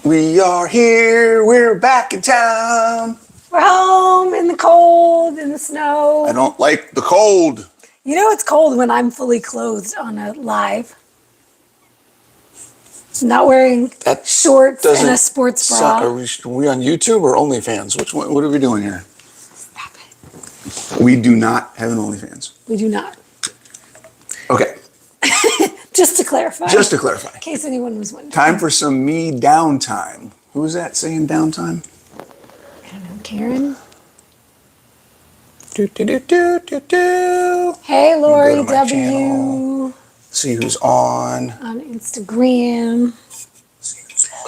We are here. We're back in town. We're home in the cold, in the snow. I don't like the cold. You know it's cold when I'm fully clothed on a live. Not wearing shorts and a sports bra. Are we on YouTube or OnlyFans? Which one? What are we doing here? Stop it. We do not have an OnlyFans. We do not. Okay. Just to clarify. Just to clarify. In case anyone was wondering. Time for some me downtime. Who's that saying downtime? I don't know, Karen? Do, do, do, do, do, do. Hey, Lori Go to my W. channel. See who's on. On Instagram.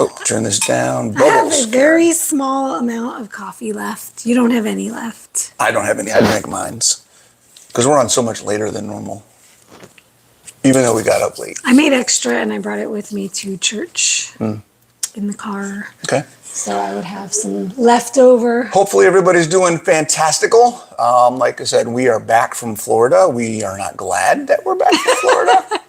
Oh, turn this down. I have Bubbles. a very small amount of coffee left. You don't have any left. I don't have any. I drank mine's. Because we're on so much later than normal. Even though we got up late. I made extra and I brought it with me to church in the car. Okay. So I would have some leftover. Hopefully everybody's doing fantastical. Like I said, we are back from Florida. We are not glad that we're back from Florida.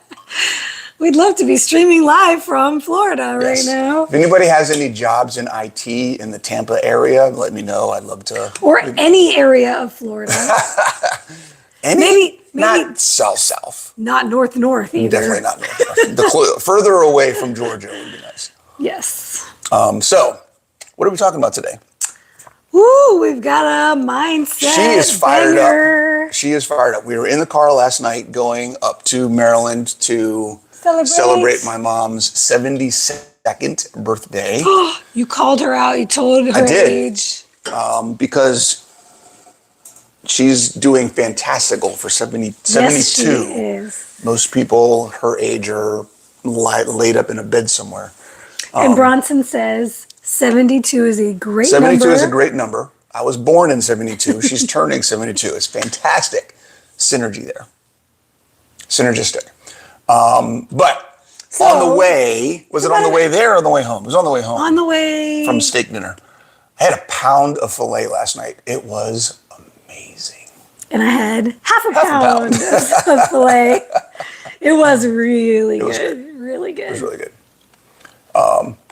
We'd love to be streaming live from Florida Yes. right now. If anybody has any jobs in IT in the Tampa area, let me know. I'd love to. Or any area of Florida. Maybe not south. Not north either. Definitely not north. Further away from Georgia would be nice. Yes. So, what are we talking about today? Woo, we've got a mindset. She is fired banger. up. She is fired up. We were in the car last night going up to Maryland to celebrate my mom's 72nd birthday. You called her out. You told her age. Because she's doing fantastical for 72. Yes, she is. Most people her age are laid up in a bed somewhere. And Bronson says 72 is a great 72 number. 72 is a great number. I was born in 72. She's turning 72. It's fantastic. Synergy there. Synergistic. But on the way, was it on the way there or on the way home? It was on the way home. On the way. From steak dinner. I had a pound of filet last night. It was amazing. And I had half a pound of filet. It was really good. Really good. It was really good.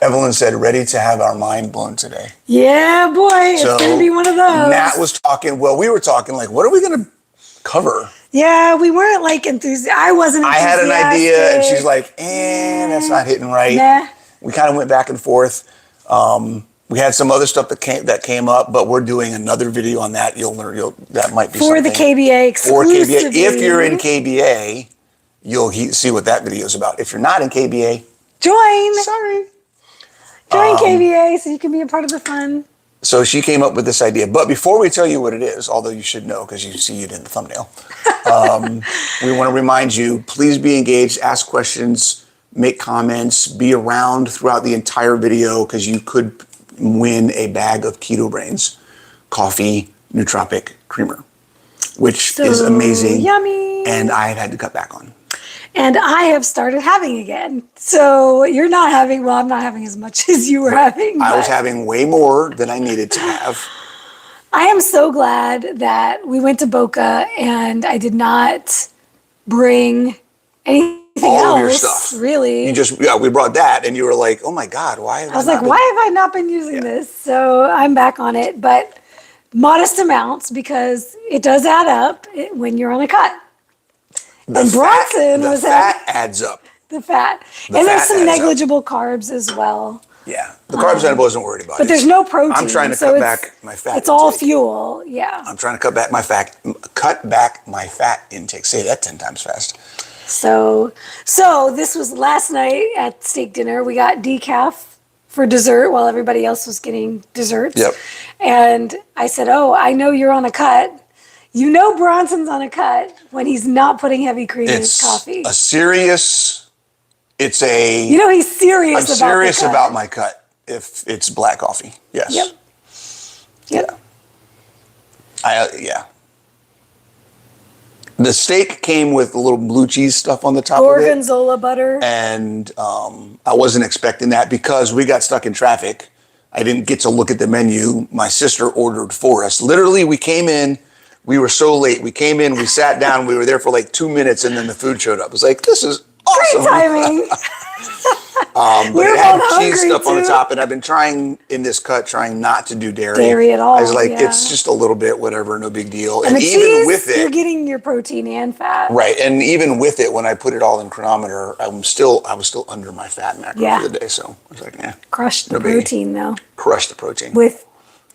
Evelyn said, ready to have our mind blown today. Yeah, boy. It's going to be one of those. Nat was talking. Well, we were talking like, what are we going to cover? Yeah, we weren't like enthusiastic. I wasn't enthusiastic. I had an idea, and she's like, that's not hitting right. Nah. We kind of went back and forth. We had some other stuff that came up, but we're doing another video on that. You'll learn. That might be for something. the KBA exclusively. For KBA. If you're in KBA, you'll see what that video is about. If you're not in KBA, join. Sorry. Join KBA so you can be a part of the fun. So she came up with this idea. But before we tell you what it is, although you should know because you see it in the thumbnail, we want to remind you, please be engaged, ask questions, make comments, be around throughout the entire video because you could win a bag of Keto Brains coffee nootropic creamer, which is amazing. Yummy. And I've had to cut back on. And I have started having again. So you're not having, well, I'm not having as much as you were having. I was having way more than I needed to have. I am so glad that we went to Boca and I did not bring anything all else, of your stuff. Really. We brought that and you were like, oh my God, why have I was like, why have I not been using this? So I'm back on it, but modest amounts because it does add up when you're on a cut. And Bronson was fat adds up. The fat. And there's some negligible carbs as well. Yeah. The carbs I wasn't worried about. But there's no protein. I'm trying to cut back my fat. It's all fuel. Yeah. I'm trying to cut back my fat intake. Say that 10 times fast. So this was last night at steak dinner. We got decaf for dessert while everybody else was getting desserts. Yep. And I said, oh, I know you're on a cut. You know Bronson's on a cut when he's not putting heavy cream in his coffee. He's serious I'm serious about my cut if it's black coffee. Yes. Yep. Yeah. The steak came with a little blue cheese stuff on the top Gorgonzola of it. Butter. And I wasn't expecting that because we got stuck in traffic. I didn't get to look at the menu. My sister ordered for us. Literally, we came in. We were so late. We came in, we sat down, we were there for like 2 minutes, and then the food showed up. It was like, this is awesome. Great timing. But We're it had both cheese hungry, stuff on the too. top, and I've been trying in this cut, trying not to do dairy. Dairy at all, I was like, yeah. it's just a little bit, whatever, no big deal. And the even cheese, with you're it, getting your protein and fat. right, and even with it, when I put it all in chronometer, I was still under my fat macro Yeah. for the day. So I was like, Crushed the no biggie. protein, though, Crush the protein. with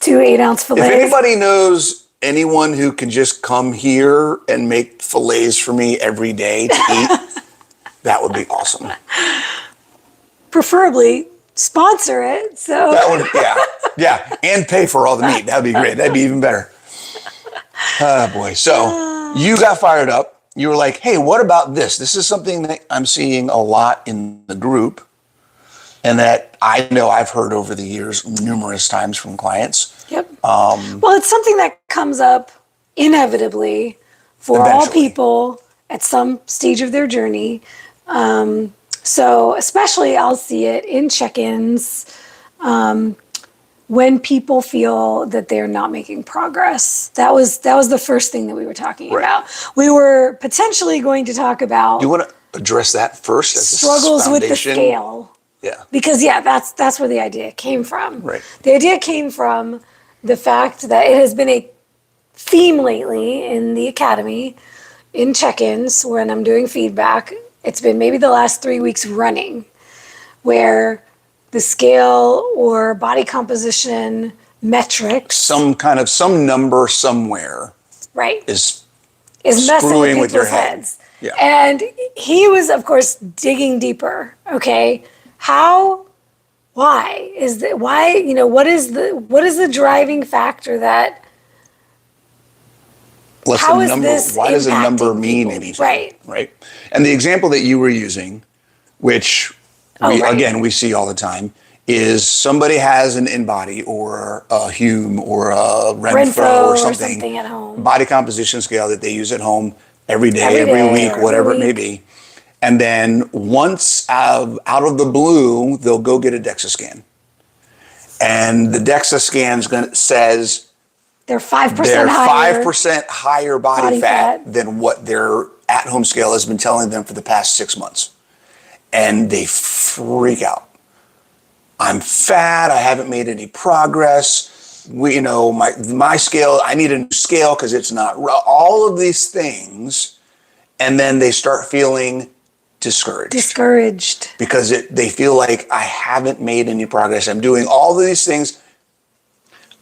2 8-ounce If fillets. anybody knows anyone who can just come here and make fillets for me every day to eat, that would be awesome. Preferably sponsor it. So That would, yeah, and pay for all the meat. That'd be great. That'd be even better. Oh boy. So you got fired up. You were like, hey, what about this? This is something that I'm seeing a lot in the group and that I know I've heard over the years numerous times from clients. Yep. Well, it's something that comes up inevitably for all Eventually. people at some stage of their journey. So especially I'll see it in check-ins when people feel that they're not making progress. That was the first thing that we were talking about. We were potentially going to talk about Do you want to address that first as struggles a with the foundation? scale. Yeah. Because that's where the idea came from. Right. The idea came from the fact that it has been a theme lately in the academy, in check-ins when I'm doing feedback. It's been maybe the last 3 weeks running, where the scale or body composition metrics, Some number somewhere right, is messing screwing with with your people's head. heads. Yeah. And he was, of course, digging deeper. Okay, how? Why is that? Why, what is the driving factor that? How is this why does a number impacting mean people? anything? Right. Right. And the example that you were using, which we see all the time, is somebody has an InBody or a Hume or a Renfro or something at home. body composition scale that they use at home every day, Every every day week, or whatever every it may be. And then once out of the blue, they'll go get a DEXA scan. And the DEXA scan says They're 5% they're higher. 5% higher body fat than what their at-home scale has been telling them for the past 6 months. And they freak out. I'm fat. I haven't made any progress. My scale, I need a new scale because it's not all of these things. And then they start feeling discouraged because they feel like I haven't made any progress. I'm doing all of these things.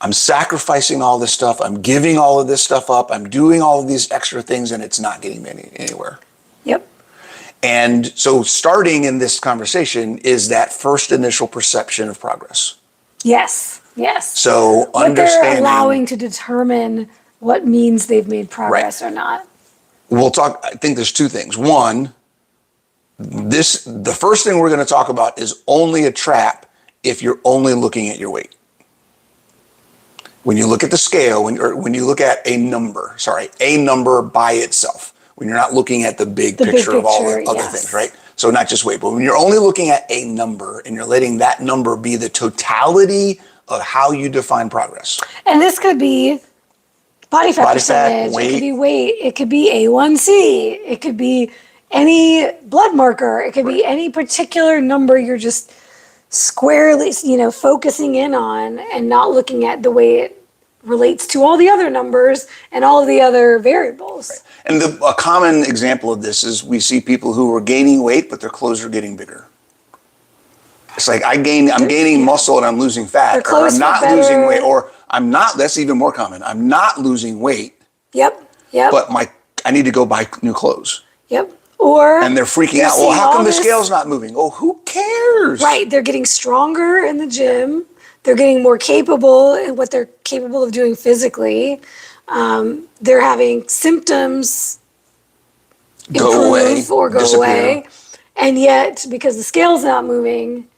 I'm sacrificing all this stuff. I'm giving all of this stuff up. I'm doing all of these extra things and it's not getting me anywhere. Yep. And so starting in this conversation is that first initial perception of progress. Yes. So what they're allowing to determine what means they've made progress or not. We'll talk, I think there's two things. One, the first thing we're going to talk about is only a trap if you're only looking at your weight. When you look at the scale, when you look at a number by itself, when you're not looking at the big picture of all the other things, right? So not just weight, but when you're only looking at a number and you're letting that number be the totality of how you define progress. And this could be body fat percentage, weight. It could be weight, it could be A1C, it could be any blood marker, it could be any particular number you're just squarely, focusing in on and not looking at the way it relates to all the other numbers and all of the other variables. Right. And a common example of this is we see people who are gaining weight, but their clothes are getting bigger. It's like I'm gaining muscle and I'm losing fat, or I'm not losing weight, or that's even more common. I'm not losing weight. Yep. But I need to go buy new clothes. Yep. And they're freaking out. Well, how come the scale's not moving? Oh, who cares? Right. They're getting stronger in the gym. They're getting more capable in what they're capable of doing physically. They're having symptoms improve or go away. And yet, because the scale's not moving,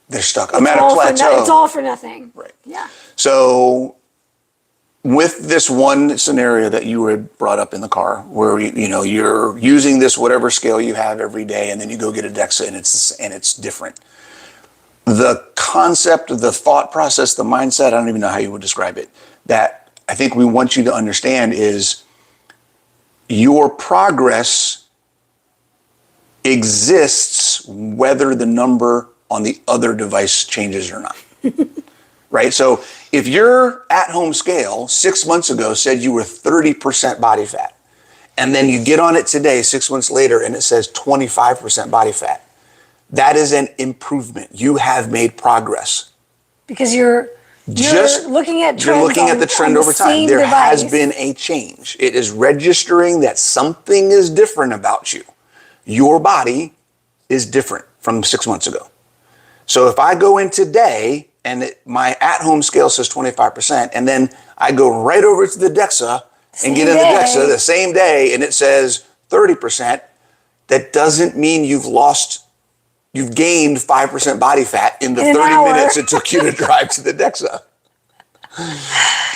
they're stuck. I'm at a plateau. It's all for nothing. Right. Yeah. So with this one scenario that you had brought up in the car, where you're using this whatever scale you have every day, and then you go get a DEXA and it's different. The concept, the thought process, the mindset, I don't even know how you would describe it, that I think we want you to understand is your progress exists whether the number on the other device changes or not. Right? So if your at-home scale 6 months ago said you were 30% body fat, and then you get on it today, 6 months later, and it says 25% body fat, that is an improvement. You have made progress. Because you're looking at trends. You're looking at the trend over time. There device. has been a change. It is registering that something is different about you. Your body is different from 6 months ago. So if I go in today and my at-home scale says 25%, and then I go right over to the DEXA and get in the DEXA the same day and it says 30%, that doesn't mean you've gained 5% body fat in the 30 minutes it took you to drive to the DEXA.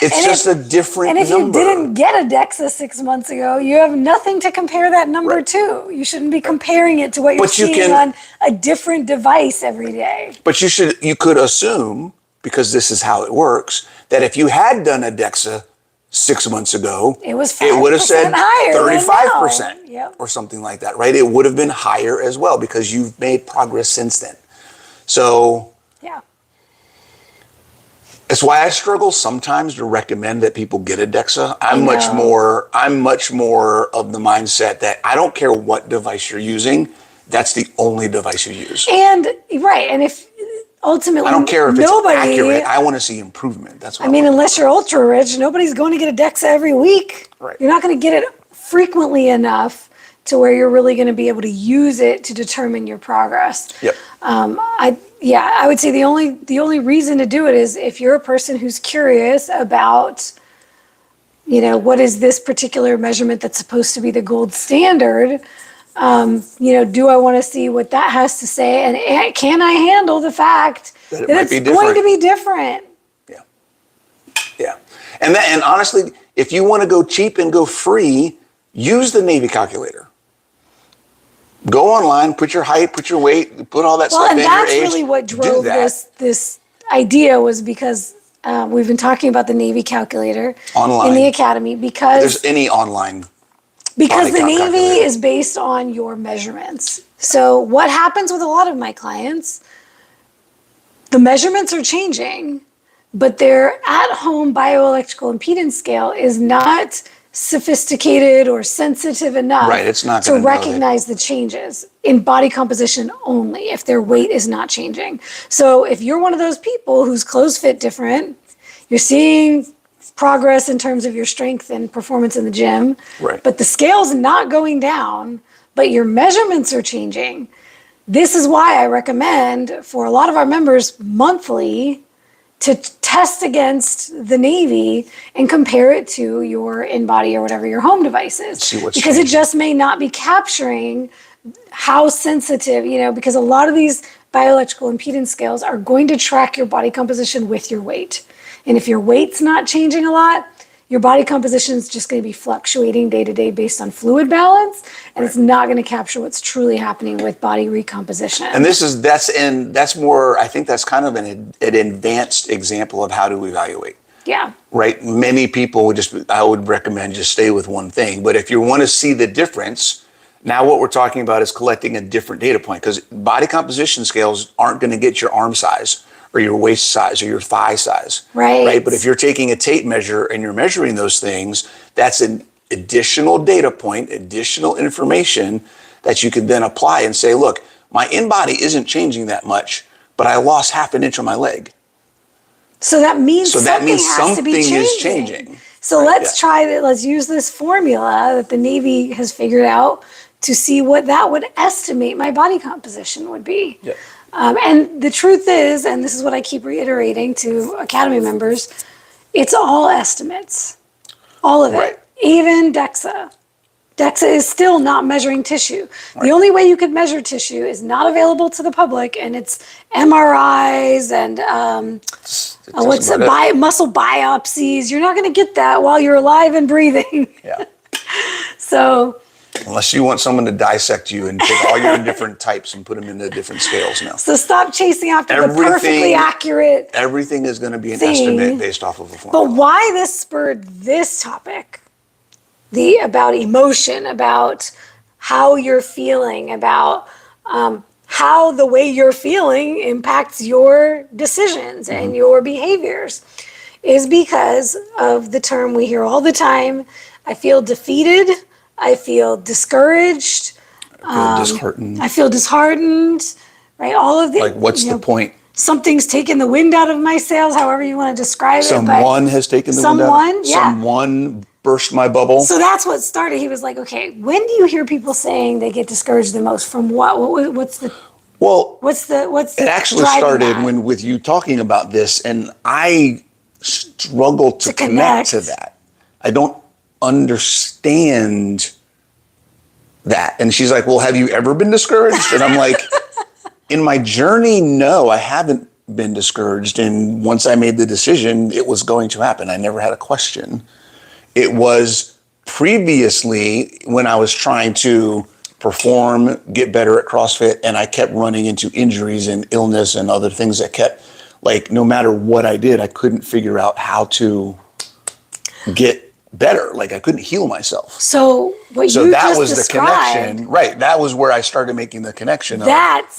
It's just a different number. And if you didn't get a DEXA 6 months ago, you have nothing to compare that number to. You shouldn't be comparing it to what you're seeing on a different device every day. But you could assume, because this is how it works, that if you had done a DEXA 6 months ago, it would have said 35% yep. or something like that, right? It would have been higher as well because you've made progress since then. So yeah. It's why I struggle sometimes to recommend that people get a DEXA. I'm much more of the mindset that I don't care what device you're using, that's the only device you use. And if ultimately I don't care if it's accurate, I want to see improvement. That's what I mean, unless you're ultra rich, nobody's going to get a DEXA every week. Right. You're not going to get it frequently enough to where you're really going to be able to use it to determine your progress. Yep. I would say the only reason to do it is if you're a person who's curious about, what is this particular measurement that's supposed to be the gold standard? Do I want to see what that has to say? And can I handle the fact that it's going to be different? Yeah. Yeah. And honestly, if you want to go cheap and go free, use the Navy calculator. Go online, put your height, put your weight, put all that stuff in your age. Well, and that's really what drove this idea was because we've been talking about the Navy calculator online in the academy because there's any online. Because the Navy is based on your measurements. So what happens with a lot of my clients, the measurements are changing, but their at-home bioelectrical impedance scale is not sophisticated or sensitive enough to recognize the changes in body composition only if their weight is not changing. So if you're one of those people whose clothes fit different, you're seeing progress in terms of your strength and performance in the gym, but the scale's not going down, but your measurements are changing. This is why I recommend for a lot of our members monthly to test against the Navy and compare it to your InBody or whatever your home device is. Because it just may not be capturing how sensitive, because a lot of these bioelectrical impedance scales are going to track your body composition with your weight. And if your weight's not changing a lot, your body composition is just going to be fluctuating day to day based on fluid balance, and it's not going to capture what's truly happening with body recomposition. And that's more, I think that's kind of an advanced example of how to evaluate. Yeah. Right? Many people I would recommend just stay with one thing. But if you want to see the difference, now what we're talking about is collecting a different data point because body composition scales aren't going to get your arm size or your waist size or your thigh size. Right. But if you're taking a tape measure and you're measuring those things, that's an additional data point, additional information that you can then apply and say, look, my InBody isn't changing that much, but I lost half an inch on my leg. So that means something is changing. So let's use this formula that the Navy has figured out to see what that would estimate my body composition would be. Yeah. And the truth is, and this is what I keep reiterating to Academy members, it's all estimates. All of it. Even DEXA. DEXA is still not measuring tissue. The only way you could measure tissue is not available to the public, and it's MRIs and muscle biopsies. You're not going to get that while you're alive and breathing. Yeah. So... Unless you want someone to dissect you and take all your different types and put them into different scales now. So stop chasing after the perfectly accurate. Everything is going to be an estimate based off of a formula. But why this spurred this topic, about emotion, about how you're feeling, about how the way you're feeling impacts your decisions and your behaviors is because of the term we hear all the time. I feel defeated. I feel discouraged. I feel disheartened. I feel disheartened, right? All of the, Like, what's the point? Something's taken the wind out of my sails, however you want to describe it. Someone has taken the wind out. Someone, yeah. Someone burst my bubble. So that's what started. He was like, okay, when do you hear people saying they get discouraged the most? From what? What's the it actually started with you talking about this, and I struggle to connect to that. I don't understand that. And she's like, well, have you ever been discouraged? And I'm like, in my journey, no, I haven't been discouraged. And once I made the decision, it was going to happen. I never had a question. It was previously when I was trying to perform, get better at CrossFit, and I kept running into injuries and illness and other things that kept, like, no matter what I did, I couldn't figure out how to get better. Like, I couldn't heal myself. So that was the connection, right? That was where I started making the connection of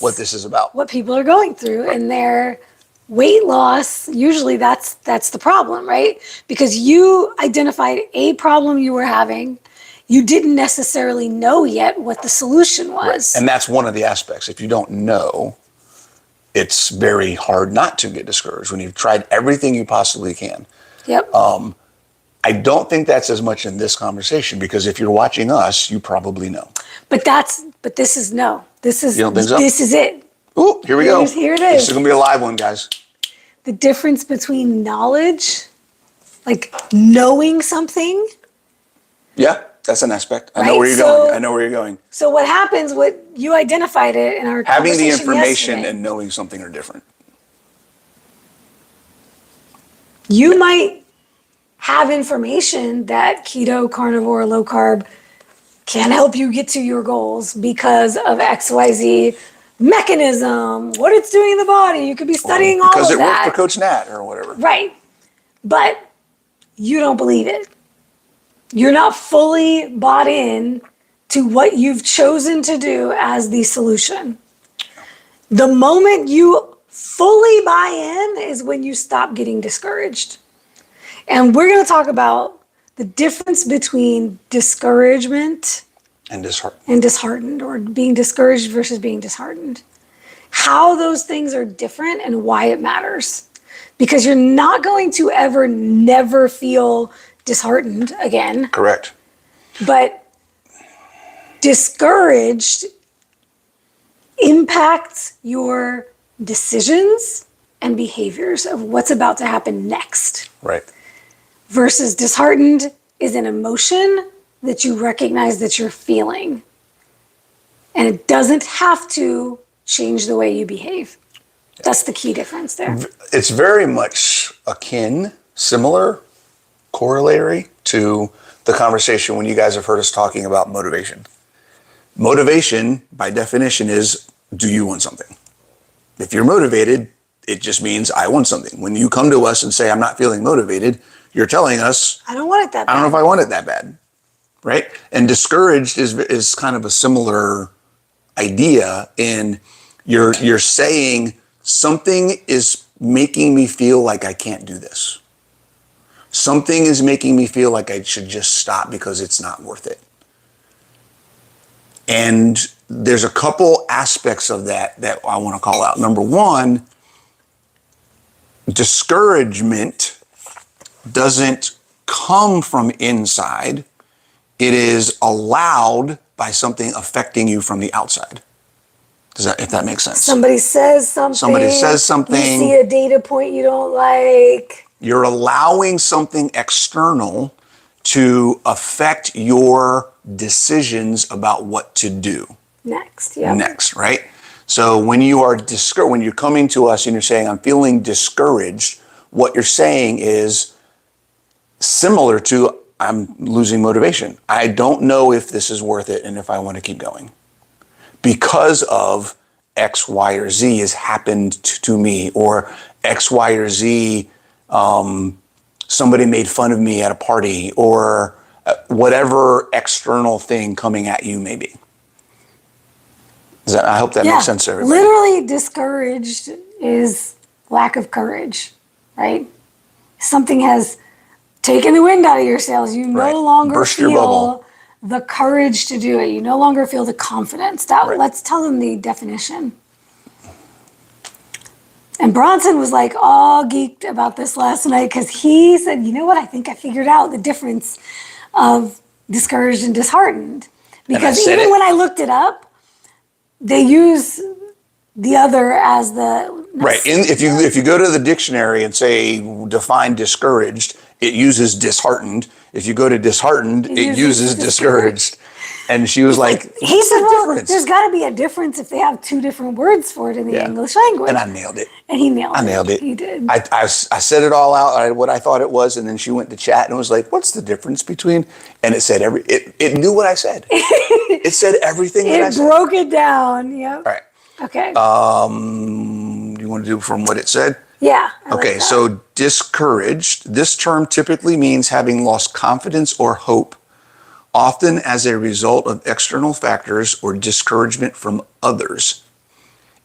what this is about. What people are going through in their weight loss. Usually that's the problem, right? Because you identified a problem you were having. You didn't necessarily know yet what the solution was. Right. And that's one of the aspects. If you don't know, it's very hard not to get discouraged when you've tried everything you possibly can. Yep. I don't think that's as much in this conversation, because if you're watching us, you probably know. But this is no. This is, you don't think so? This is it. Ooh, here we go. Here it is. This is going to be a live one, guys. The difference between knowledge, like knowing something. Yeah, that's an aspect. I Right? know where you're going. I know where you're going. So what happens, what you identified it in our Having the conversation information yesterday. and knowing something are different. You might have information that keto, carnivore, low carb can help you get to your goals because of XYZ mechanism, what it's doing in the body. You could be studying all of that. Because it worked for Coach Nat or whatever. Right. But you don't believe it. You're not fully bought in to what you've chosen to do as the solution. The moment you fully buy in is when you stop getting discouraged. And we're going to talk about the difference between discouragement and disheartened, or being discouraged versus being disheartened. How those things are different and why it matters. Because you're not going to never feel disheartened again. Correct. But discouraged impacts your decisions and behaviors of what's about to happen next. Right. Versus disheartened is an emotion that you recognize that you're feeling. And it doesn't have to change the way you behave. That's the key difference there. It's very much similar, corollary to the conversation when you guys have heard us talking about motivation. Motivation, by definition, is, do you want something? If you're motivated, it just means I want something. When you come to us and say, I'm not feeling motivated, you're telling us, I don't want it that bad. I don't know if I want it that bad, right? And discouraged is kind of a similar idea in you're saying something is making me feel like I can't do this. Something is making me feel like I should just stop because it's not worth it. And there's a couple aspects of that I want to call out. Number one, discouragement doesn't come from inside. It is allowed by something affecting you from the outside. If that makes sense. Somebody says something. You see a data point you don't like. You're allowing something external to affect your decisions about what to do. Next, right? So when you are when you're coming to us and you're saying, I'm feeling discouraged, what you're saying is similar to, I'm losing motivation. I don't know if this is worth it and if I want to keep going. Because of X, Y, or Z has happened to me, or X, Y, or Z, somebody made fun of me at a party, or whatever external thing coming at you may be. I hope that makes sense to everybody. Literally, discouraged is lack of courage, right? Something has taken the wind out of your sails. You no longer Burst your bubble. feel the courage to do it. You no longer feel the confidence. Let's tell them the definition. And Bronson was like all geeked about this last night because he said, you know what, I think I figured out the difference of discouraged and disheartened. Because even when I looked it up, they use the other as the... Right. If you go to the dictionary and say define discouraged, it uses disheartened. If you go to disheartened, it uses discouraged. And she was like, he said, well, there's got to be a difference if they have two different words for it in the English language. And I nailed it. And he nailed it. I nailed it. He did. I said it all out, what I thought it was, and then she went to chat and was like, what's the difference between? And it said it knew what I said. It said everything that I said. It broke it down. Yep. All right. Okay. You want to do from what it said? Yeah. Okay, so discouraged. This term typically means having lost confidence or hope, often as a result of external factors or discouragement from others.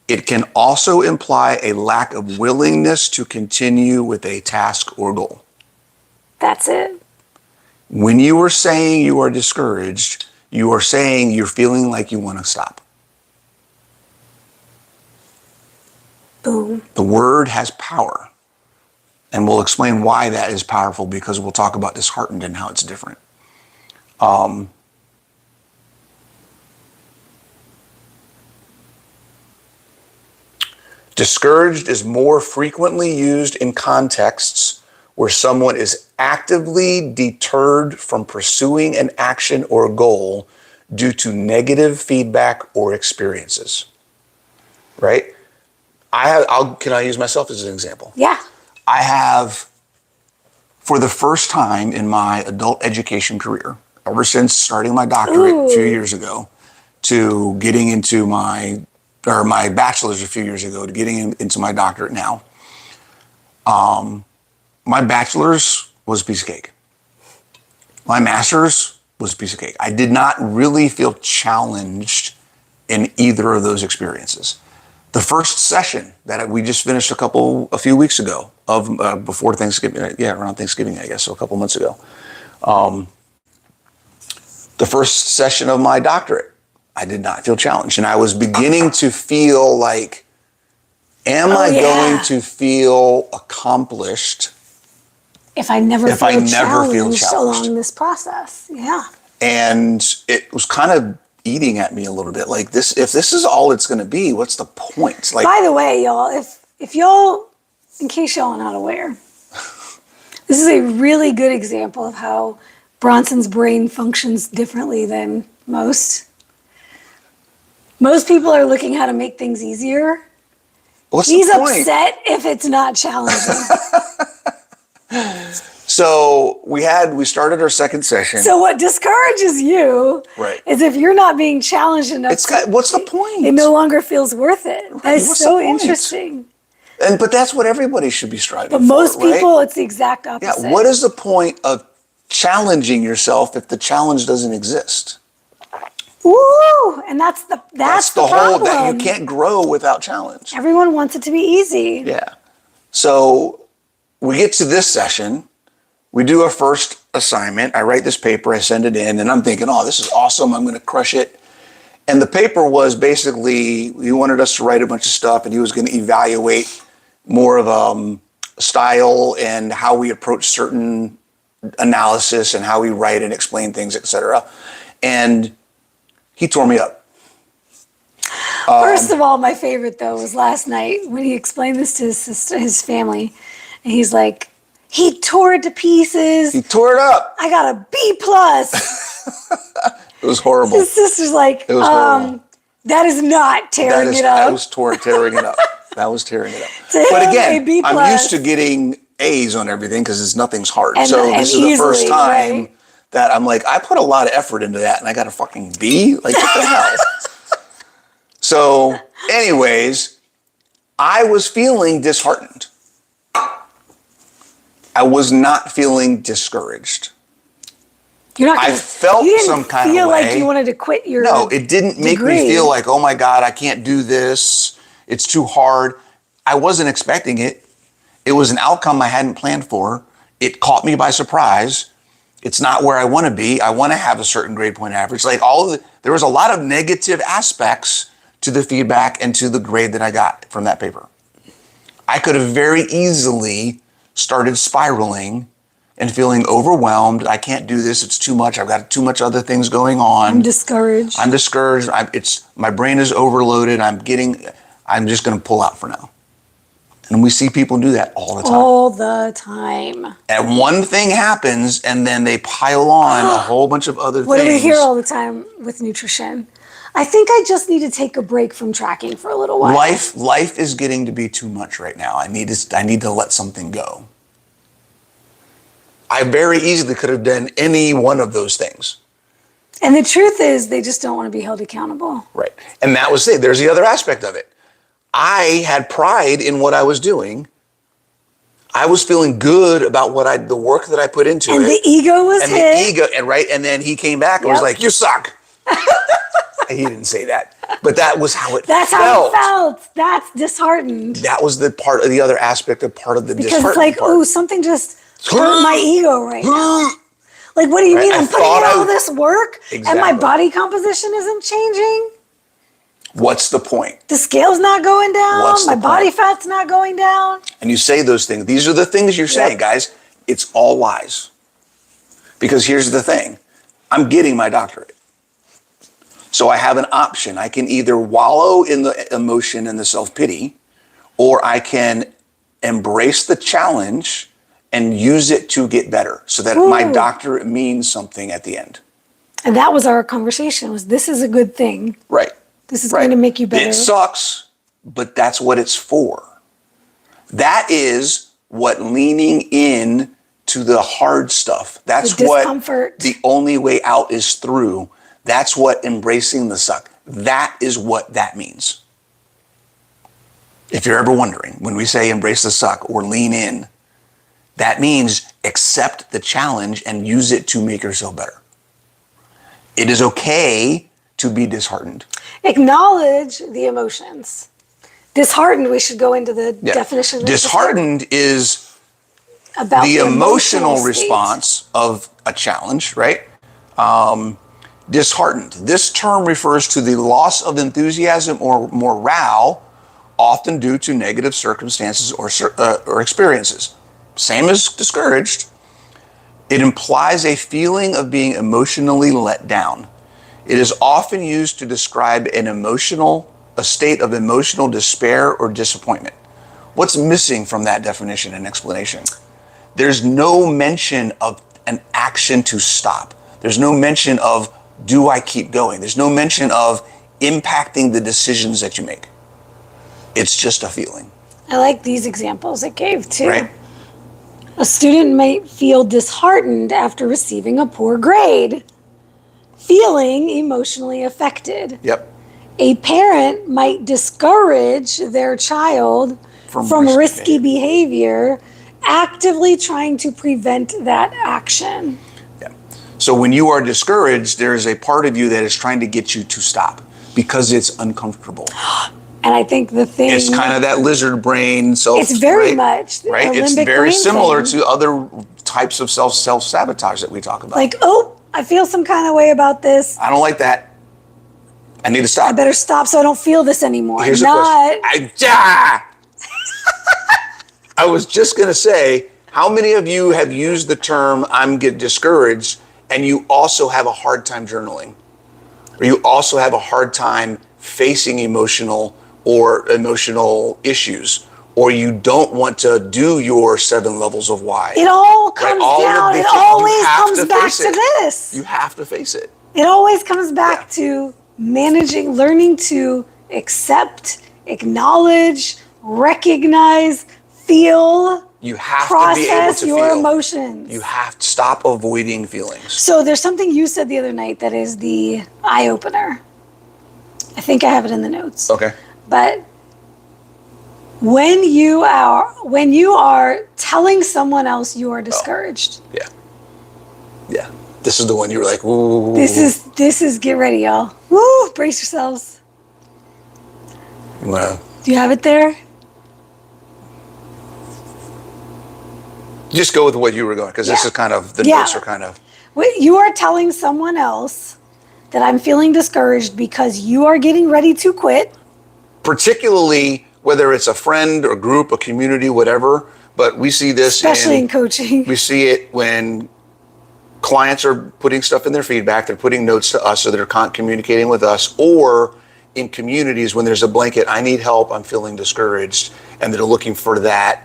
It can also imply a lack of willingness to continue with a task or goal. That's it. When you are saying you are discouraged, you are saying you're feeling like you want to stop. Boom. The word has power. And we'll explain why that is powerful because we'll talk about disheartened and how it's different. Discouraged is more frequently used in contexts where someone is actively deterred from pursuing an action or goal due to negative feedback or experiences. Right? Can I use myself as an example? Yeah. I have, for the first time in my adult education career, ever since starting my doctorate a few years ago, to getting into my bachelor's a few years ago, to getting into my doctorate now, my bachelor's was a piece of cake. My master's was a piece of cake. I did not really feel challenged in either of those experiences. The first session that we just finished a few weeks ago of before Thanksgiving, around Thanksgiving, I guess, so a couple months ago. The first session of my doctorate, I did not feel challenged. And I was beginning to feel like, am I going to feel accomplished if I never feel challenged challenged along this process? Yeah. And it was kind of eating at me a little bit. Like this, if this is all it's going to be, what's the point? Like, by the way, y'all, if y'all, in case y'all are not aware, this is a really good example of how Bronson's brain functions differently than most. Most people are looking how to make things easier. He's upset if it's not challenging. So we started our second session. So what discourages you is if you're not being challenged enough. What's the point? It no longer feels worth it. That's so interesting. But that's what everybody should be striving for. But most people, it's the exact opposite. Yeah. What is the point of challenging yourself if the challenge doesn't exist? Ooh, and that's the whole problem. That you can't grow without challenge. Everyone wants it to be easy. Yeah. So we get to this session. We do our first assignment. I write this paper, I send it in, and I'm thinking, oh, this is awesome. I'm going to crush it. And the paper was basically, he wanted us to write a bunch of stuff, and he was going to evaluate more of style and how we approach certain analysis and how we write and explain things, etc. And he tore me up. First of all, my favorite though was last night when he explained this to his sister, his family, and he's like, he tore it to pieces. He tore it up. I got a B plus. It was horrible. His sister's like, it was horrible. That is not tearing it up. That was tearing it up. That was tearing it up. But again, I'm used to getting A's on everything because nothing's hard. So this is the first time that I'm like, I put a lot of effort into that and I got a fucking B? Like, what the hell? So anyways, I was feeling disheartened. I was not feeling discouraged. You're not I gonna, felt you didn't some kind of feel like way. you wanted to quit your No, it didn't make me degree. feel like, oh my God, I can't do this. It's too hard. I wasn't expecting it. It was an outcome I hadn't planned for. It caught me by surprise. It's not where I want to be. I want to have a certain grade point average. Like there was a lot of negative aspects to the feedback and to the grade that I got from that paper. I could have very easily started spiraling and feeling overwhelmed. I can't do this. It's too much. I've got too much other things going on. I'm discouraged. My brain is overloaded. I'm just going to pull out for now. And we see people do that all the time. All the time. And one thing happens, and then they pile on a whole bunch of other What things. do we hear all the time with nutrition? I think I just need to take a break from tracking for a little while. Life is getting to be too much right now. I need to let something go. I very easily could have done any one of those things. And the truth is, they just don't want to be held accountable. Right. And that was it. There's the other aspect of it. I had pride in what I was doing. I was feeling good about the work that I put into it. And the ego was hit. And then he came back and was like, "You suck." He didn't say that, but that was how it felt. That's how it felt. That's disheartened. That was the other aspect of part of the disheartening Because it's like, part. oh, something just hurt my ego right now. Like, what do you mean? I'm putting in all this work and my body composition isn't changing? What's the point? The scale's not going down. My body fat's not going down. And you say those things. These are the things you're saying, guys. It's all lies. Because here's the thing. I'm getting my doctorate. So I have an option. I can either wallow in the emotion and the self-pity, or I can embrace the challenge and use it to get better so that my doctorate means something at the end. And that was our conversation, was this is a good thing. Right. This is going to make you better. It sucks, but that's what it's for. That is what leaning in to the hard stuff. That's the discomfort. What the only way out is through. That's what embracing the suck. That is what that means. If you're ever wondering, when we say embrace the suck or lean in, that means accept the challenge and use it to make yourself better. It is okay to be disheartened. Acknowledge the emotions. Disheartened, we should go into the definition of disheartened is about the emotional state. response of a challenge, right? Disheartened. This term refers to the loss of enthusiasm or morale, often due to negative circumstances or experiences. Same as discouraged. It implies a feeling of being emotionally let down. It is often used to describe a state of emotional despair or disappointment. What's missing from that definition and explanation? There's no mention of an action to stop. There's no mention of, do I keep going? There's no mention of impacting the decisions that you make. It's just a feeling. I like these examples it gave too. Right? A student might feel disheartened after receiving a poor grade, feeling emotionally affected. Yep. A parent might discourage their child from risky behavior, actively trying to prevent that action. Yeah. So when you are discouraged, there is a part of you that is trying to get you to stop because it's uncomfortable. And I think the thing... It's kind of that lizard brain It's very much. Right? It's very similar to other types of self-sabotage that we talk about. Like, oh, I feel some kind of way about this. I don't like that. I need to stop. I better stop so I don't feel this anymore. Here's the question. I was just going to say, how many of you have used the term I'm get discouraged and you also have a hard time journaling? Or you also have a hard time facing emotional issues, or you don't want to do your 7 levels of why. It all comes down. It always comes back to this. You have to face it. It always comes back to managing, learning to accept, acknowledge, recognize, feel, you have process to be able to your feel. Emotions. You have to stop avoiding feelings. So there's something you said the other night that is the eye opener. I think I have it in the notes. Okay. But when you are telling someone else you are discouraged. Yeah. This is the one you were like, ooh. This is get ready, y'all. Woo! Brace yourselves. Well, Do you have it there? just go with what you were going, because this Yeah. is kind of, the Yeah. notes are kind of. You are telling someone else that I'm feeling discouraged because you are getting ready to quit. Particularly whether it's a friend or group, a community, whatever, but we see this Especially in coaching. We see it when clients are putting stuff in their feedback, they're putting notes to us, so they're communicating with us, or in communities when there's a blanket, I need help, I'm feeling discouraged, and they're looking for that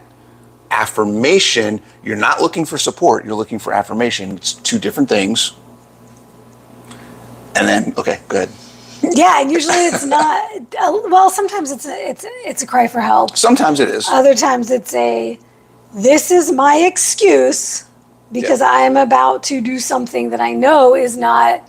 affirmation. You're not looking for support, you're looking for affirmation. It's two different things. And then, okay, go ahead. Yeah, and usually it's not. Well, sometimes it's a cry for help. Sometimes it is. Other times it's this is my excuse because I am about to do something that I know is not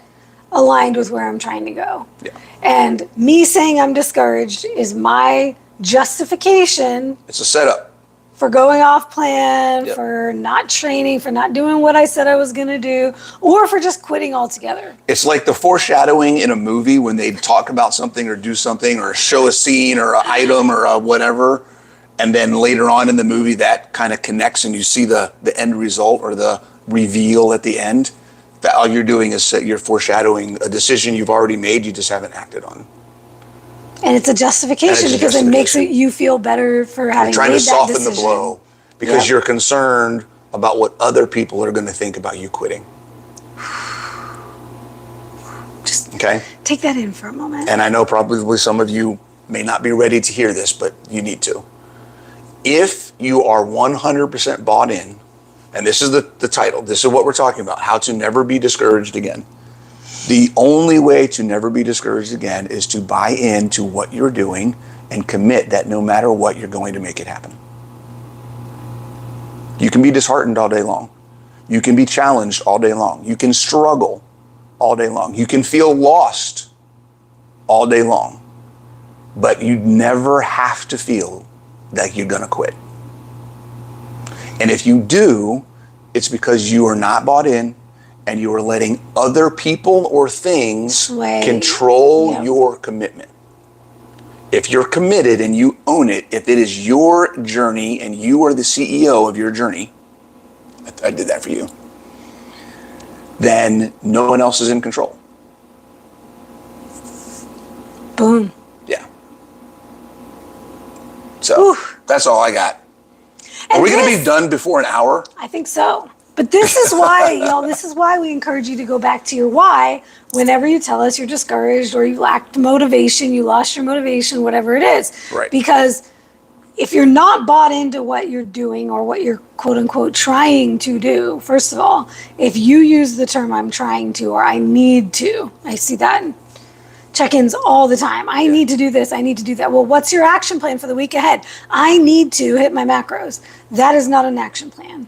aligned with where I'm trying to go. Yeah. And me saying I'm discouraged is my justification. It's a setup. For going off plan, Yep. for not training, for not doing what I said I was going to do, or for just quitting altogether. It's like the foreshadowing in a movie when they talk about something or do something or show a scene or an item or a whatever. And then later on in the movie that kind of connects and you see the end result or the reveal at the end. That all you're doing is you're foreshadowing a decision you've already made, you just haven't acted on. And it's a justification because it makes you feel better for having made that decision. You're trying to soften the blow because you're concerned about what other people are going to think about you quitting. Just take that in for a moment. And I know probably some of you may not be ready to hear this, but you need to. If you are 100% bought in, and this is the title, this is what we're talking about, how to never be discouraged again. The only way to never be discouraged again is to buy into what you're doing and commit that no matter what, you're going to make it happen. You can be disheartened all day long. You can be challenged all day long. You can struggle all day long. You can feel lost all day long. But you never have to feel like you're going to quit. And if you do, it's because you are not bought in, and you are letting other people or things control your commitment. If you're committed and you own it, if it is your journey and you are the CEO of your journey, I did that for you, then no one else is in control. Boom. Yeah. So that's all I got. Are we going to be done before an hour? I think so. But this is why, this is why we encourage you to go back to your why whenever you tell us you're discouraged or you lacked motivation, you lost your motivation, whatever it is. Right. Because if you're not bought into what you're doing or what you're quote unquote trying to do, first of all, if you use the term I'm trying to or I need to, I see that in check-ins all the time. I need to do this. I need to do that. Well, what's your action plan for the week ahead? I need to hit my macros. That is not an action plan.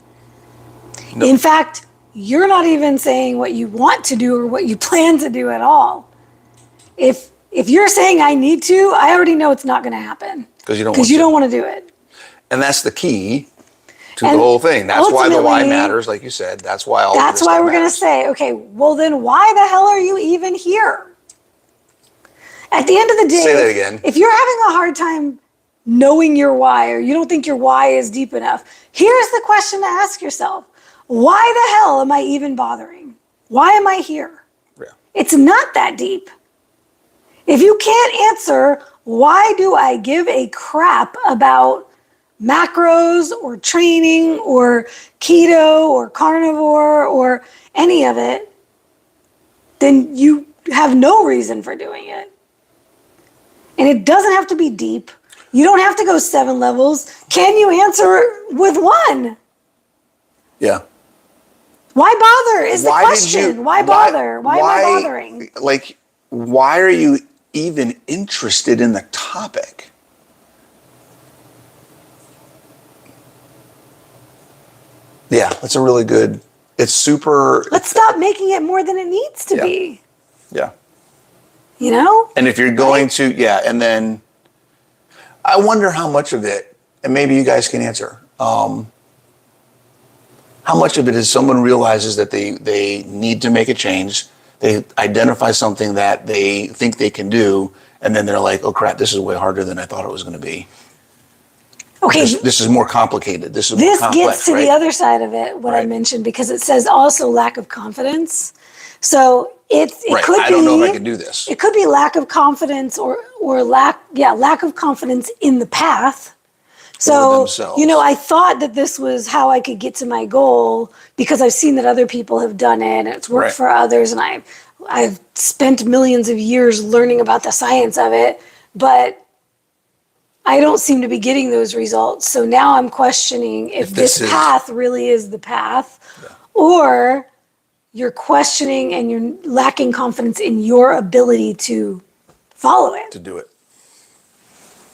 No. In fact, you're not even saying what you want to do or what you plan to do at all. If you're saying I need to, I already know it's not going to happen. Because you don't want to do it. And that's the key to the whole thing. That's why the why matters, like you said. That's why all of this That's why we're going to say, okay, well then why the hell are you even here? At the end of the day, say that again. If you're having a hard time knowing your why or you don't think your why is deep enough, here's the question to ask yourself. Why the hell am I even bothering? Why am I here? Yeah. It's not that deep. If you can't answer, why do I give a crap about macros or training or keto or carnivore or any of it, then you have no reason for doing it. And it doesn't have to be deep. You don't have to go 7 levels. Can you answer with 1? Yeah. Why bother is the question. Why bother? Why am I bothering? Like, why are you even interested in the topic? Yeah, that's a really good, it's super. Let's stop making it more than it needs to be. Yeah. You know? And if you're going to, and then I wonder how much of it, and maybe you guys can answer, How much of it is someone realizes that they need to make a change, they identify something that they think they can do, and then they're like, oh crap, this is way harder than I thought it was going to be. Okay. This is more complicated. This is more This complex, gets to right? the other side of it, what I Right. mentioned, because it says also lack of confidence. So it Right. could be, I don't know if I can do this. it could be lack of confidence or lack of confidence in the path. So, themselves. I thought that this was how I could get to my goal because I've seen that other people have done it and it's worked Right. for others, and I've spent millions of years learning about the science of it, but I don't seem to be getting those results. So now I'm questioning if this path really is the path, or you're questioning and you're lacking confidence in your ability to follow it. To do it.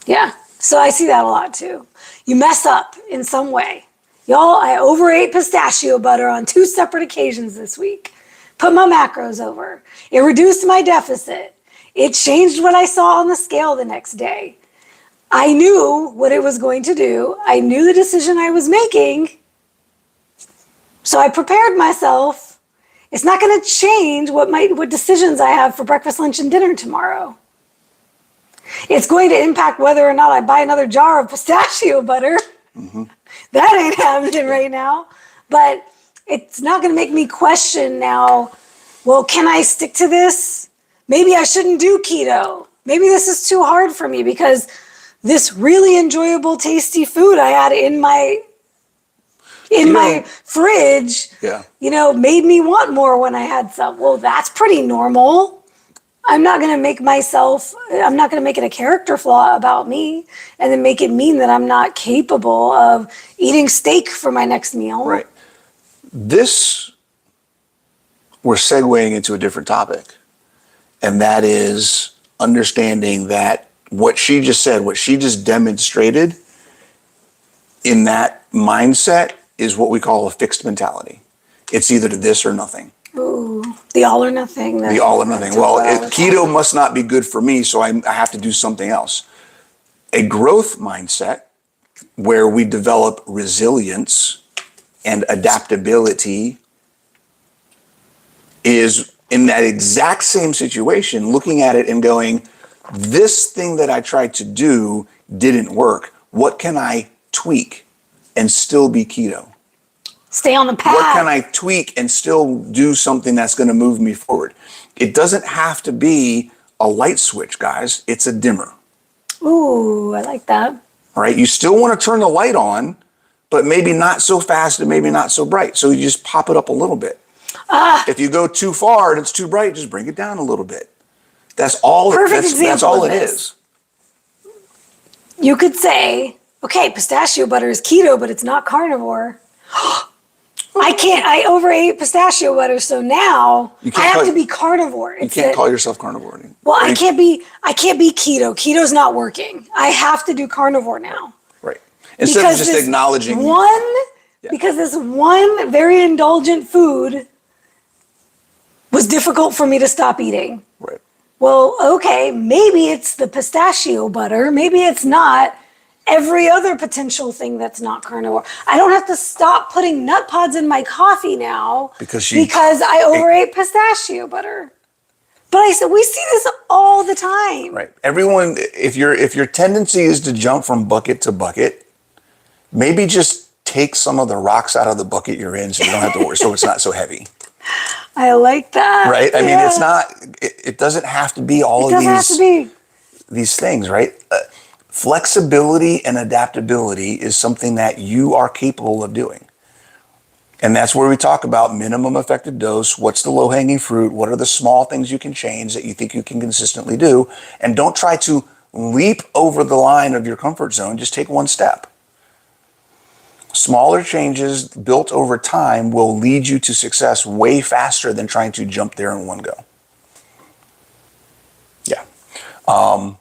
Yeah. So I see that a lot too. You mess up in some way. Y'all, I overate pistachio butter on 2 separate occasions this week. Put my macros over. It reduced my deficit. It changed what I saw on the scale the next day. I knew what it was going to do. I knew the decision I was making. So I prepared myself. It's not going to change what decisions I have for breakfast, lunch, and dinner tomorrow. It's going to impact whether or not I buy another jar of pistachio butter. Mm-hmm. That ain't happening right now. But it's not going to make me question now, well, can I stick to this? Maybe I shouldn't do keto. Maybe this is too hard for me because this really enjoyable, tasty food I had in my fridge, made me want more when I had some. Well, that's pretty normal. I'm not going to make it a character flaw about me and then make it mean that I'm not capable of eating steak for my next meal. Right. We're segueing into a different topic, and that is understanding that what she just said, what she just demonstrated in that mindset is what we call a fixed mentality. It's either this or nothing. Ooh, the all or nothing. The all or nothing. Well, keto must not be good for me, so I have to do something else. A growth mindset where we develop resilience and adaptability is in that exact same situation, looking at it and going, this thing that I tried to do didn't work. What can I tweak and still be keto? Stay on the path. What can I tweak and still do something that's going to move me forward? It doesn't have to be a light switch, guys. It's a dimmer. Ooh, I like that. All right. You still want to turn the light on, but maybe not so fast and maybe not so bright. So you just pop it up a little bit. If you go too far and it's too bright, just bring it down a little bit. That's all. That's all it is. You could say, okay, pistachio butter is keto, but it's not carnivore. I overate pistachio butter, so now I have to be carnivore. You can't call yourself carnivore anymore. Well, I can't be keto. Keto's not working. I have to do carnivore now. Right. Instead of just acknowledging because this one very indulgent food was difficult for me to stop eating. Right. Well, okay, maybe it's the pistachio butter. Maybe it's not every other potential thing that's not carnivore. I don't have to stop putting nut pods in my coffee now because I overate pistachio butter. But I said, we see this all the time. Right. Everyone, if your tendency is to jump from bucket to bucket, maybe just take some of the rocks out of the bucket you're in so you don't have to worry, so it's not so heavy. I like that. Right? I mean, it's not, it doesn't have to be all of these things, right? Flexibility and adaptability is something that you are capable of doing. And that's where we talk about minimum effective dose. What's the low-hanging fruit? What are the small things you can change that you think you can consistently do? And don't try to leap over the line of your comfort zone. Just take one step. Smaller changes built over time will lead you to success way faster than trying to jump there in one go. Yeah. And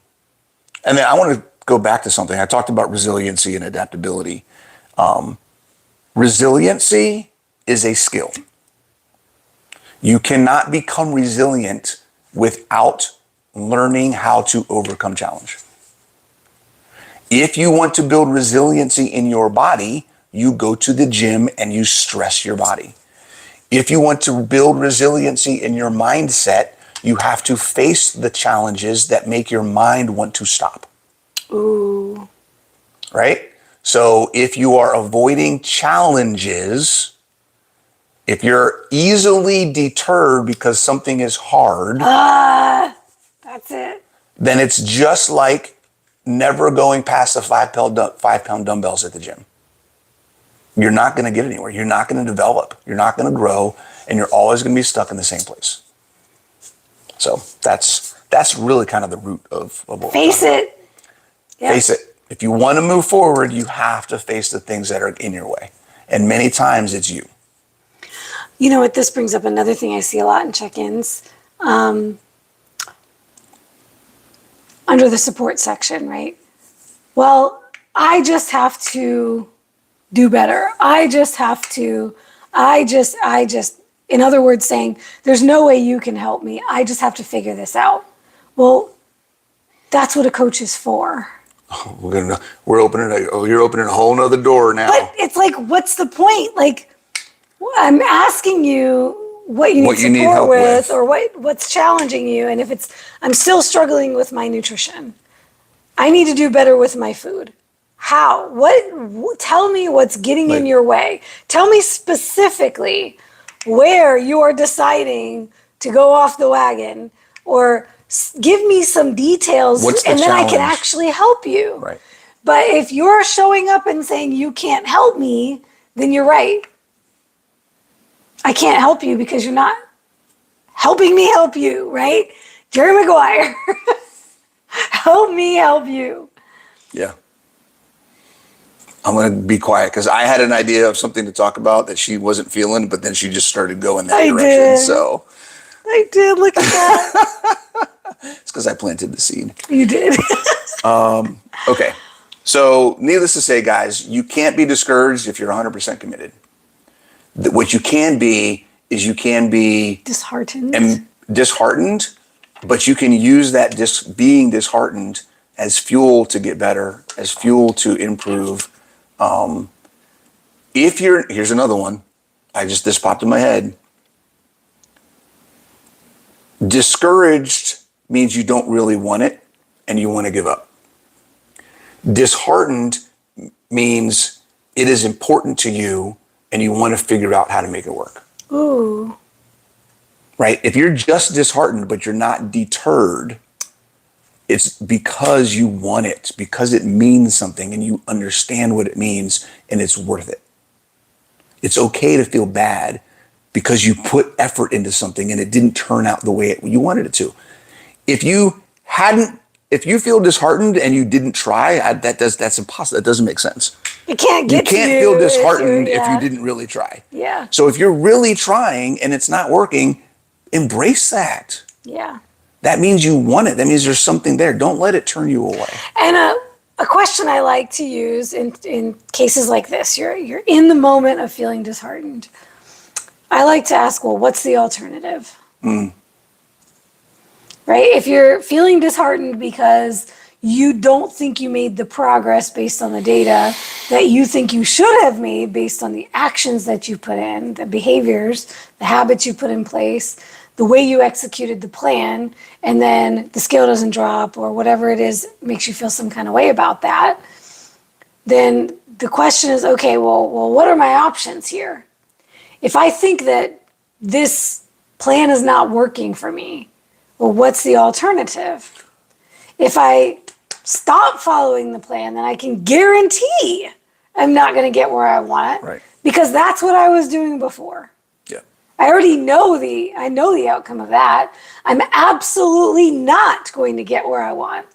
then I want to go back to something. I talked about resiliency and adaptability. Resiliency is a skill. You cannot become resilient without learning how to overcome challenge. If you want to build resiliency in your body, you go to the gym and you stress your body. If you want to build resiliency in your mindset, you have to face the challenges that make your mind want to stop. Ooh. Right? So if you are avoiding challenges, if you're easily deterred because something is hard, That's it. then it's just like never going past the 5-pound dumbbells at the gym. You're not going to get anywhere. You're not going to develop. You're not going to grow, and you're always going to be stuck in the same place. So that's really kind of the root of what Face it. Yep. Face it. If you want to move forward, you have to face the things that are in your way. And many times it's you. You know what? This brings up another thing I see a lot in check-ins. Under the support section, right? Well, I just have to do better. I just, in other words, saying, there's no way you can help me. I just have to figure this out. Well, that's what a coach is for. You're opening a whole nother door now. But it's like, what's the point? Like, I'm asking you what you need support with, or what's challenging you. And if I'm still struggling with my nutrition, I need to do better with my food. How? Tell me what's getting in your way. Tell me specifically where you are deciding to go off the wagon, or give me some details, and then I can actually help you. Right. But if you're showing up and saying you can't help me, then you're right. I can't help you because you're not helping me help you, right? Jerry Maguire, help me help you. Yeah. I'm going to be quiet because I had an idea of something to talk about that she wasn't feeling, but then she just started going that direction. Did. So I did. Look at that. It's because I planted the seed. You did. Okay. So needless to say, guys, you can't be discouraged if you're 100% committed. What you can be is you can be disheartened, but you can use that being disheartened as fuel to get better, as fuel to improve. Here's another one. This popped in my head. Discouraged means you don't really want it and you want to give up. Disheartened means it is important to you and you want to figure out how to make it work. Ooh. Right? If you're just disheartened, but you're not deterred, it's because you want it, because it means something and you understand what it means and it's worth it. It's okay to feel bad because you put effort into something and it didn't turn out the way you wanted it to. If you feel disheartened and you didn't try, that's impossible. That doesn't make sense. You can't feel disheartened if you didn't really try. Yeah. So if you're really trying and it's not working, embrace that. Yeah. That means you want it. That means there's something there. Don't let it turn you away. And a question I like to use in cases like this, you're in the moment of feeling disheartened. I like to ask, well, what's the alternative? Right? If you're feeling disheartened because you don't think you made the progress based on the data that you think you should have made based on the actions that you put in, the behaviors, the habits you put in place, the way you executed the plan, and then the scale doesn't drop or whatever it is makes you feel some kind of way about that, then the question is, okay, well, what are my options here? If I think that this plan is not working for me, well, what's the alternative? If I stop following the plan, then I can guarantee I'm not going to get where I want, right? Because that's what I was doing before. Yeah. I already know the outcome of that. I'm absolutely not going to get where I want.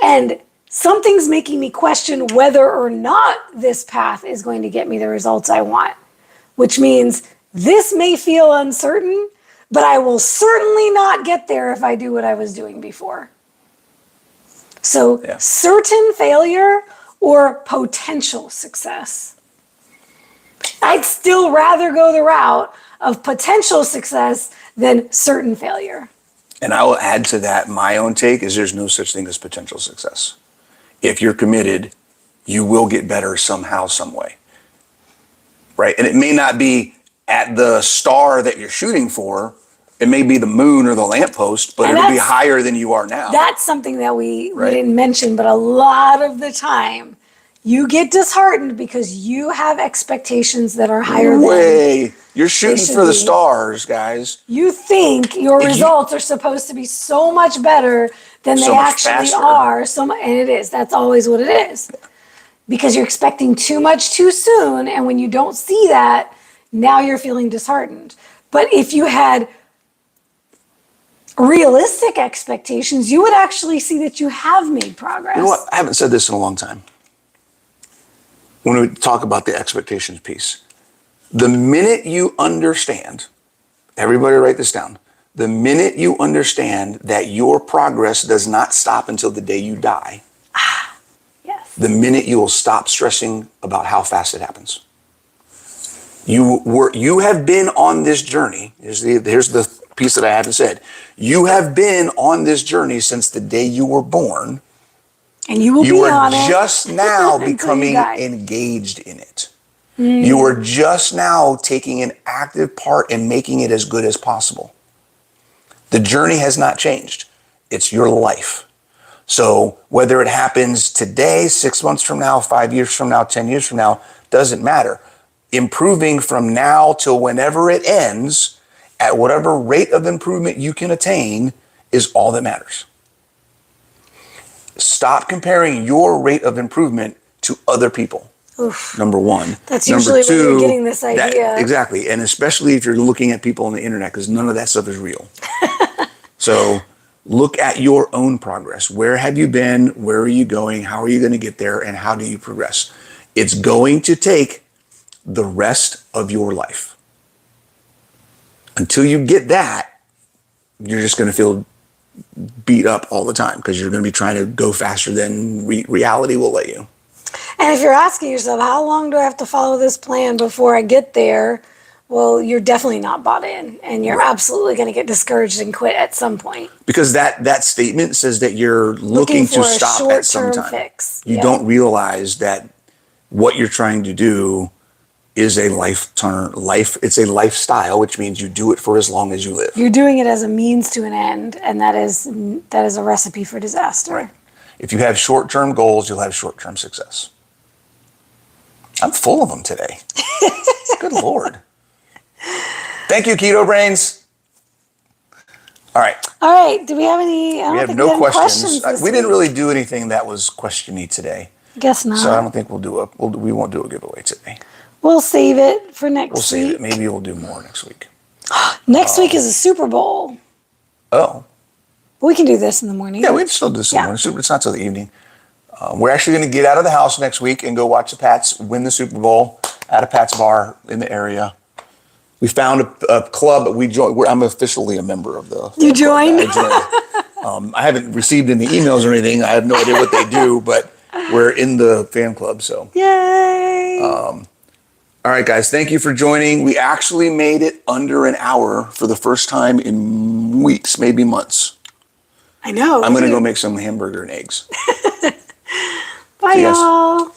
And something's making me question whether or not this path is going to get me the results I want, which means this may feel uncertain, but I will certainly not get there if I do what I was doing before. So certain failure or potential success. I'd still rather go the route of potential success than certain failure. And I will add to that, my own take is there's no such thing as potential success. If you're committed, you will get better somehow, some way. right? And it may not be at the star that you're shooting for. It may be the moon or the lamppost, but And it'll be higher than you are now. That's something that we Right. didn't mention, but a lot of the time you get disheartened because you have expectations that are higher than You're shooting should for the be. stars, guys. you think your If you- results are supposed to be so much better than So they much actually faster. are. And it is. That's always what it is. Because you're expecting too much too soon, and when you don't see that, now you're feeling disheartened. But if you had realistic expectations, you would actually see that you have made progress. You know what? I haven't said this in a long time. When we talk about the expectations piece, the minute you understand, everybody write this down, the minute you understand that your progress does not stop until the day you die, Yes. the minute you will stop stressing about how fast it happens. You have been on this journey. Here's the piece that I haven't said. You have been on this journey since the day you were born. And you will You be are on it just now until you becoming die. engaged in it. You are just now taking an active part and making it as good as possible. The journey has not changed. It's your life. So whether it happens today, 6 months from now, 5 years from now, 10 years from now, doesn't matter. Improving from now till whenever it ends, at whatever rate of improvement you can attain, is all that matters. Stop comparing your rate of improvement to other people. Oof. Number one. That's Number usually two, when you're getting this idea. Exactly. And especially if you're looking at people on the internet, because none of that stuff is real. So look at your own progress. Where have you been? Where are you going? How are you going to get there? And how do you progress? It's going to take the rest of your life. Until you get that, you're just going to feel beat up all the time because you're going to be trying to go faster than reality will let you. And if you're asking yourself, how long do I have to follow this plan before I get there? Well, you're definitely not bought in, and you're absolutely going to get discouraged and quit at some point. Because that statement says that you're looking to for a stop at some short-term time. fix. You Yeah. don't realize that what you're trying to do is a it's a lifestyle, which means you do it for as long as you live. You're doing it as a means to an end, and that is a recipe for disaster. Right. If you have short-term goals, you'll have short-term success. I'm full of them today. Good Lord. Thank you, Keto Brains. All right. All right. Do we have any? We have no questions. We didn't really do anything that was questiony today. Guess not. So I don't think we won't do a giveaway today. We'll save it for next week. We'll save it. Maybe we'll do more next week. Next week is a Super Bowl. Oh. We can do this in the morning. Yeah, we can still do this in the morning. It's not till the evening. We're actually going to get out of the house next week and go watch the Pats win the Super Bowl at a Pats bar in the area. We found a club that we joined. I'm officially a member of the. You joined? I joined. I haven't received any emails or anything. I have no idea what they do, but we're in the fan club. So. Yay! All right, guys. Thank you for joining. We actually made it under an hour for the first time in weeks, maybe months. I know. I'm going to go make some hamburger and eggs. Bye, y'all.